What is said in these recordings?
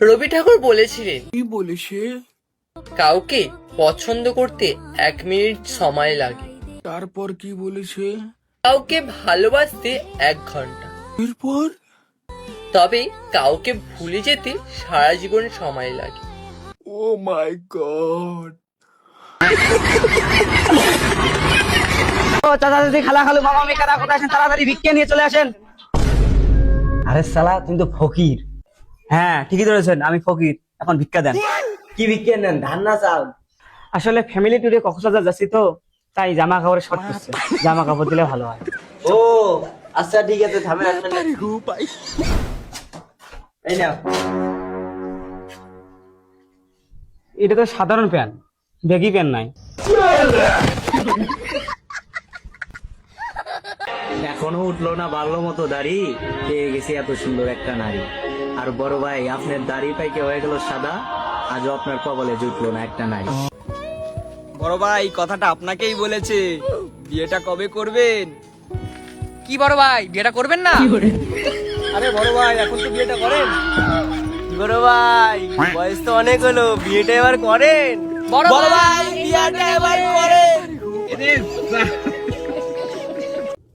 রবি ঠাকুর বলেছিলেন, কি বলেছে? কাউকে পছন্দ করতে 1 মিনিট সময় লাগে, তারপর কি বলেছে? কাউকে ভালোবাসতে 1 ঘন্টা, এরপর? তবে কাউকে ভুলে যেতে সারা জীবন সময় লাগে। ও মাই গড। ও চাচা চাচি খালা খালু মামা মেকারা কোথায় আছেন? তাড়াতাড়ি ভিক্ষা নিয়ে চলে আসেন। আরে শালা তুমি তো ফকির। হ্যাঁ ঠিকই ধরেছেন, আমি ফকির। এখন ভিক্ষা দেন। কি বিক্রি নেন, ধান না চাল? আসলে ফ্যামিলি ট্যুরে কক্সবাজার যাচ্ছি তো, তাই জামা কাপড়ের শর্ট করছে। জামা কাপড় দিলে ভালো হয়। ও আচ্ছা ঠিক আছে, থামেন আসবেন না। এই নাও। এটা তো সাধারণ প্যান্ট, বেগি প্যান্ট নাই। এখনো উঠলো না বাড়লো মতো দাড়ি, পেয়ে গেছি এত সুন্দর একটা নারী। আর বড় ভাই আপনার দাড়ি পাইকে হয়ে গেল সাদা, আজও আপনার কবলে জুটলো না একটা নারী। বড় ভাই কথাটা আপনাকেই বলেছে, বিয়েটা কবে করবেন? কি বড় ভাই, বিয়েটা করবেন না? আরে বড় ভাই এখন তো বিয়েটা করেন। বড় ভাই বয়স তো অনেক হলো, বিয়েটা এবার করেন। বড় ভাই, বিয়েটা এবার করেন।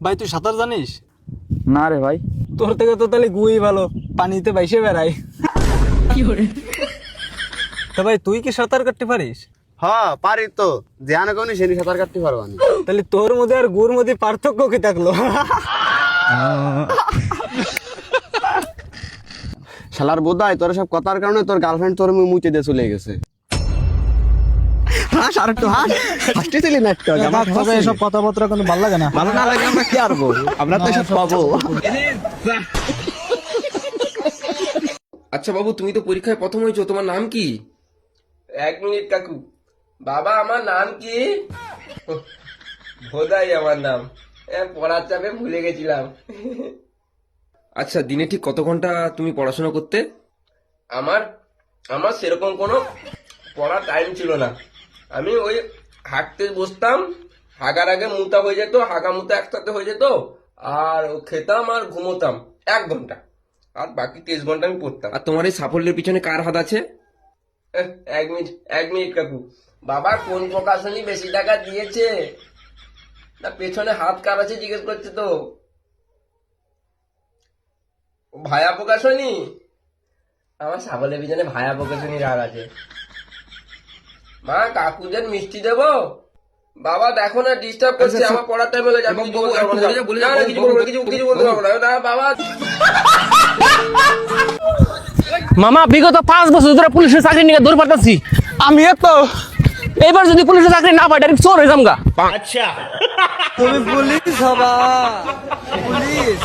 ভাই তুই সাঁতার জানিস? না রে ভাই। তোর থেকে তো তাহলে গুই ভালো, পানিতে বাইসে বেড়াই। তা ভাই তুই কি সাঁতার কাটতে পারিস? হ্যাঁ পারি তো, ধ্যান কোনি সেনি সাঁতার কাটতে পারবো না। তাহলে তোর মধ্যে আর গুর মধ্যে পার্থক্য কি থাকলো? শালার বোধাই তোর সব কথার কারণে তোর গার্লফ্রেন্ড তোর মুচে দিয়ে চলে গেছে। হাস আর একটু হাস, হাসতেছিলি না একটু? এসব কথাবার্তা কিন্তু ভালো লাগে না। ভালো না লাগে আমরা কি আরবো, আমরা তো সব পাবো। আচ্ছা বাবু, তুমি তো পরীক্ষায় প্রথম হয়েছো, তোমার নাম কি? 1 মিনিট কাকু। বাবা আমার নাম কি? ভোদাই আমার নাম, পড়ার চাপে ভুলে গেছিলাম। আচ্ছা, দিনে ঠিক কত ঘন্টা তুমি পড়াশোনা করতে? আমার আমার সেরকম কোনো পড়ার টাইম ছিল না। আমি ওই হাঁটতে বসতাম, হাগার আগে মুতা হয়ে যেত, হাগা মুতা একসাথে হয়ে যেত, আর খেতাম আর ঘুমোতাম 1 ঘন্টা, আর বাকি 23 ঘন্টা আমি পড়তাম। আর তোমার এই সাফল্যের পিছনে কার হাত আছে? 1 মিনিট কাকু। বাবা কোন প্রকাশনী বেশি টাকা দিয়েছে না পেছনে হাত কার আছে জিজ্ঞেস করছে তো। ভায়া প্রকাশনী? আমার সাফল্যের পিছনে ভায়া প্রকাশনী রাগ আছে। মা কাকুদের মিষ্টি দেবো? বাবা দেখো না ডিস্টার্ব করছে, আমার পড়ার টাইম হলে যাবে। কিছু বলতে পারবো না না বাবা। মামা বিগত 5 বছর ধরে পুলিশের চাকরি নিয়ে দৌড় পাঠাচ্ছি। আমি তো এবার যদি পুলিশের চাকরি না পাই ডাইরেক্ট চোর হয়ে যামগা। আচ্ছা তুমি পুলিশ হবা? পুলিশ